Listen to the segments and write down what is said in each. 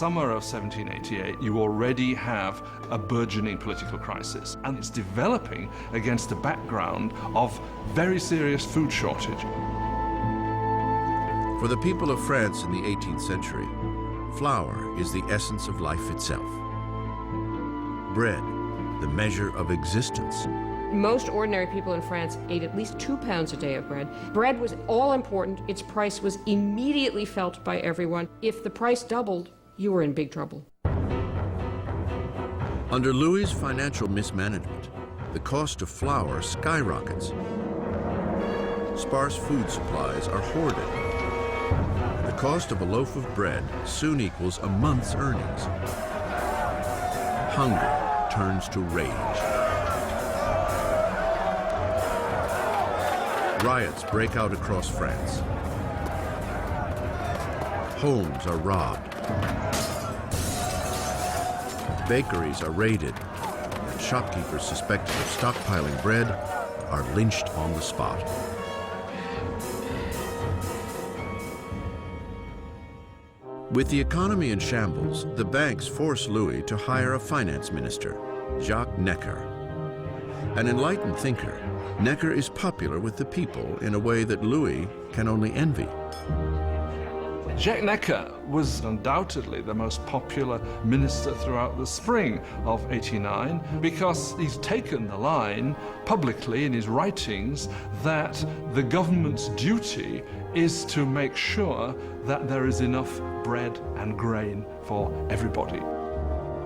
summer of 1788, you already have a burgeoning political crisis, and it's developing against a background of very serious food shortage. For the people of France in the 18th century, flour is the essence of life itself. Bread, the measure of existence. Most ordinary people in France ate at least 2 pounds a day of bread. Bread was all important. Its price was immediately felt by everyone. If the price doubled, you were in big trouble. Under Louis's financial mismanagement, the cost of flour skyrockets. Sparse food supplies are hoarded. And the cost of a loaf of bread soon equals a month's earnings. Hunger turns to rage. Riots break out across France. Homes are robbed. Bakeries are raided. And shopkeepers suspected of stockpiling bread are lynched on the spot. With the economy in shambles, the banks force Louis to hire a finance minister, Jacques Necker. An enlightened thinker, Necker is popular with the people in a way that Louis can only envy. Jacques Necker was undoubtedly the most popular minister throughout the spring of '89 because he's taken the line publicly in his writings that the government's duty is to make sure that there is enough bread and grain for everybody.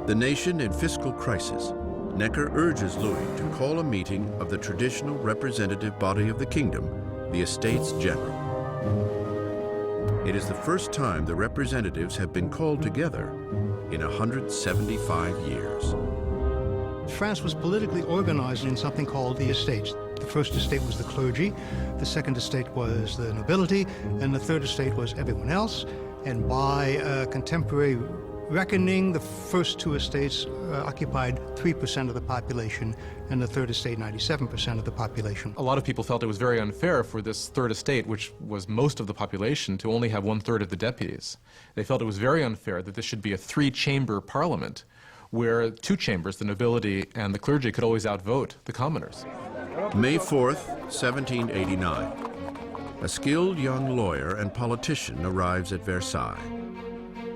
The nation in fiscal crisis, Necker urges Louis to call a meeting of the traditional representative body of the kingdom, the Estates General. It is the first time the representatives have been called together in 175 years. France was politically organized in something called the estates. The first estate was the clergy, the second estate was the nobility, and the third estate was everyone else. And by contemporary reckoning, the first two estates occupied 3% of the population, and the third estate 97% of the population. A lot of people felt it was very unfair for this third estate, which was most of the population, to only have 1/3 of the deputies. They felt it was very unfair that this should be a 3-chamber parliament, where 2 chambers, the nobility and the clergy, could always outvote the commoners. May 4th, 1789. A skilled young lawyer and politician arrives at Versailles.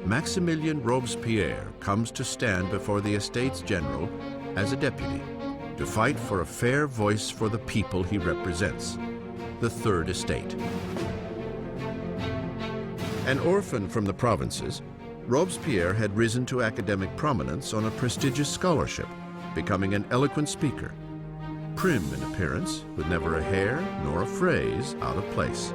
Maximilien Robespierre comes to stand before the Estates General as a deputy to fight for a fair voice for the people he represents, the Third Estate. An orphan from the provinces, Robespierre had risen to academic prominence on a prestigious scholarship, becoming an eloquent speaker, prim in appearance, with never a hair nor a phrase out of place.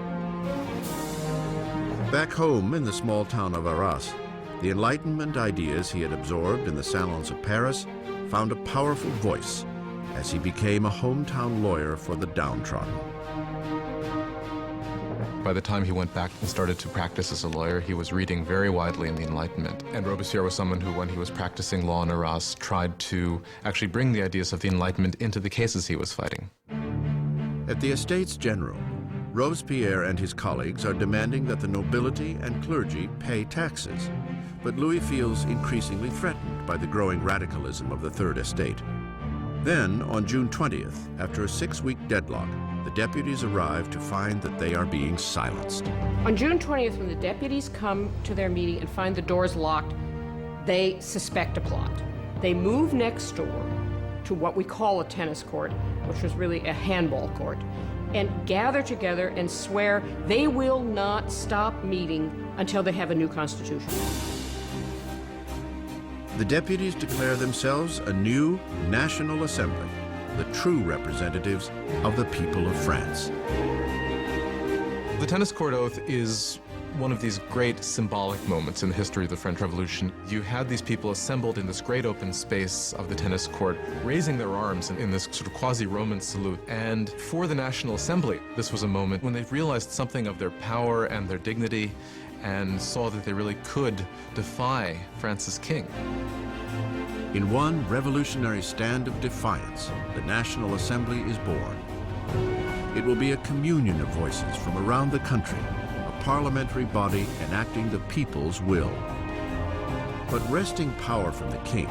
Back home in the small town of Arras, the Enlightenment ideas he had absorbed in the salons of Paris found a powerful voice as he became a hometown lawyer for the downtrodden. By the time he went back and started to practice as a lawyer, he was reading very widely in the Enlightenment. And Robespierre was someone who, when he was practicing law in Arras, tried to actually bring the ideas of the Enlightenment into the cases he was fighting. At the Estates General, Robespierre and his colleagues are demanding that the nobility and clergy pay taxes. But Louis feels increasingly threatened by the growing radicalism of the Third Estate. Then, on June 20th, after a 6-week deadlock, the deputies arrive to find that they are being silenced. On June 20th, when the deputies come to their meeting and find the doors locked, they suspect a plot. They move next door to what we call a tennis court, which was really a handball court, and gather together and swear they will not stop meeting until they have a new constitution. The deputies declare themselves a new National Assembly, the true representatives of the people of France. The tennis court oath is one of these great symbolic moments in the history of the French Revolution. You had these people assembled in this great open space of the tennis court, raising their arms in this sort of quasi-Roman salute. And for the National Assembly, this was a moment when they realized something of their power and their dignity and saw that they really could defy France's king. In one revolutionary stand of defiance, the National Assembly is born. It will be a communion of voices from around the country, a parliamentary body enacting the people's will. But wresting power from the king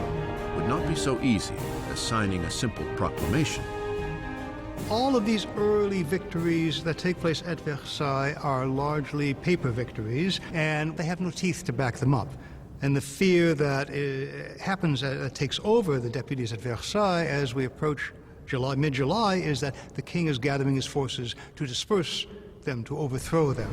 would not be so easy as signing a simple proclamation. All of these early victories that take place at Versailles are largely paper victories, and they have no teeth to back them up. And the fear that takes over the deputies at Versailles as we approach mid-July, is that the king is gathering his forces to disperse them, to overthrow them.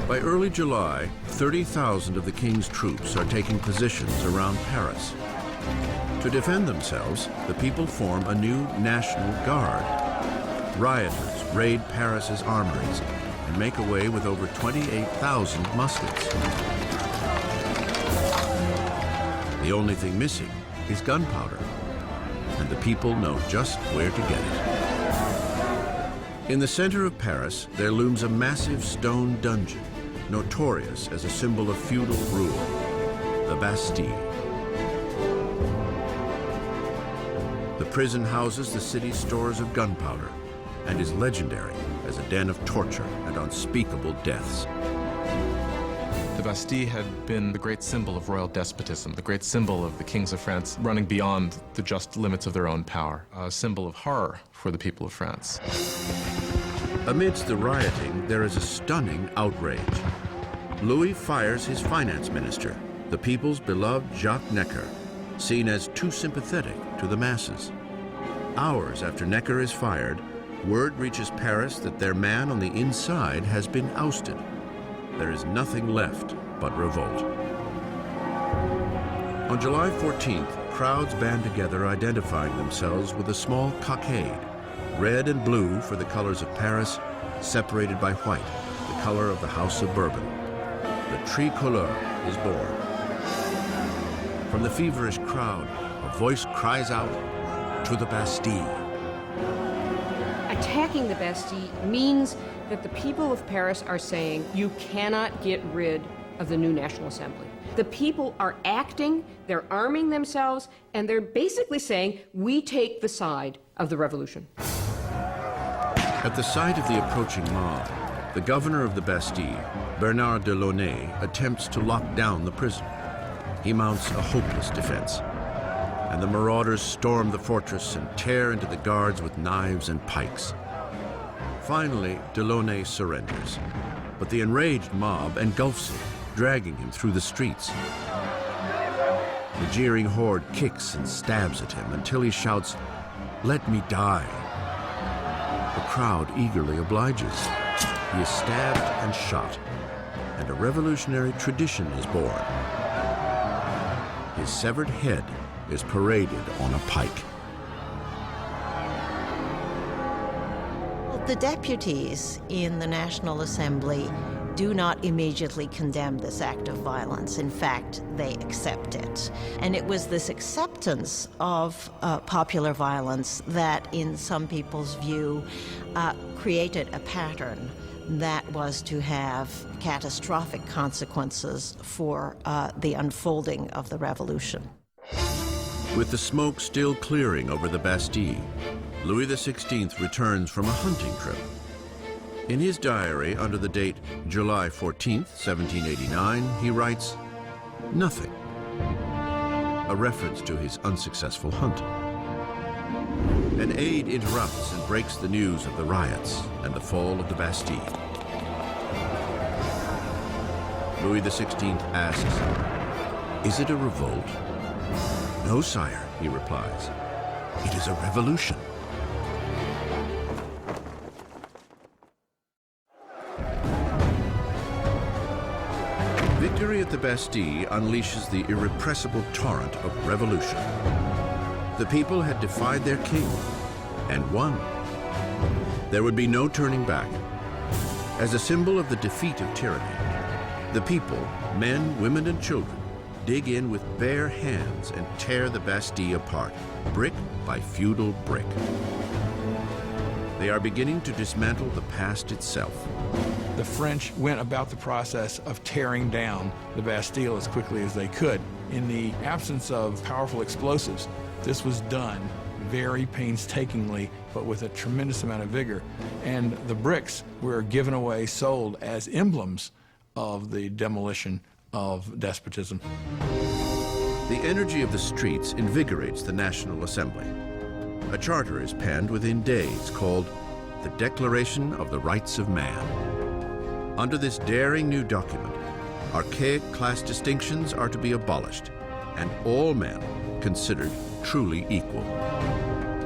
By early July, 30,000 of the king's troops are taking positions around Paris. To defend themselves, the people form a new National Guard. Rioters raid Paris's armories and make away with over 28,000 muskets. The only thing missing is gunpowder, and the people know just where to get it. In the center of Paris, there looms a massive stone dungeon, notorious as a symbol of feudal rule, the Bastille. The prison houses the city's stores of gunpowder and is legendary as a den of torture and unspeakable deaths. The Bastille had been the great symbol of royal despotism, the great symbol of the kings of France running beyond the just limits of their own power, a symbol of horror for the people of France. Amidst the rioting, there is a stunning outrage. Louis fires his finance minister, the people's beloved Jacques Necker, seen as too sympathetic to the masses. Hours after Necker is fired, word reaches Paris that their man on the inside has been ousted. There is nothing left but revolt. On July 14th, crowds band together identifying themselves with a small cockade, red and blue for the colors of Paris, separated by white, the color of the House of Bourbon. The tricolore is born. From the feverish crowd, a voice cries out, "To the Bastille." Attacking the Bastille means that the people of Paris are saying, you cannot get rid of the new National Assembly. The people are acting, they're arming themselves, and they're basically saying, we take the side of the revolution. At the sight of the approaching mob, the governor of the Bastille, Bernard de Launay, attempts to lock down the prison. He mounts a hopeless defense, and the marauders storm the fortress and tear into the guards with knives and pikes. Finally, de Launay surrenders, but the enraged mob engulfs him, dragging him through the streets. The jeering horde kicks and stabs at him until he shouts, "Let me die." The crowd eagerly obliges. He is stabbed and shot, and a revolutionary tradition is born. His severed head is paraded on a pike. The deputies in the National Assembly do not immediately condemn this act of violence. In fact, they accept it. And it was this acceptance of popular violence that, in some people's view, created a pattern that was to have catastrophic consequences for the unfolding of the revolution. With the smoke still clearing over the Bastille, Louis XVI returns from a hunting trip. In his diary under the date July 14th, 1789, he writes, "Nothing," a reference to his unsuccessful hunt. An aide interrupts and breaks the news of the riots and the fall of the Bastille. Louis XVI asks, "Is it a revolt?" "No, sire," he replies. "It is a revolution." Victory at the Bastille unleashes the irrepressible torrent of revolution. The people had defied their king and won. There would be no turning back. As a symbol of the defeat of tyranny, the people, men, women, and children, dig in with bare hands and tear the Bastille apart, brick by feudal brick. They are beginning to dismantle the past itself. The French went about the process of tearing down the Bastille as quickly as they could. In the absence of powerful explosives, this was done very painstakingly, but with a tremendous amount of vigor. And the bricks were given away, sold as emblems of the demolition of despotism. The energy of the streets invigorates the National Assembly. A charter is penned within days called the Declaration of the Rights of Man. Under this daring new document, archaic class distinctions are to be abolished and all men considered truly equal.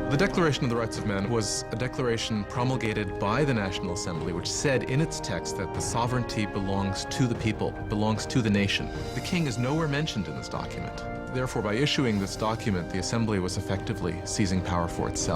The Declaration of the Rights of Man was a declaration promulgated by the National Assembly, which said in its text that the sovereignty belongs to the people, belongs to the nation. The king is nowhere mentioned in this document. Therefore, by issuing this document, the Assembly was effectively seizing power for itself.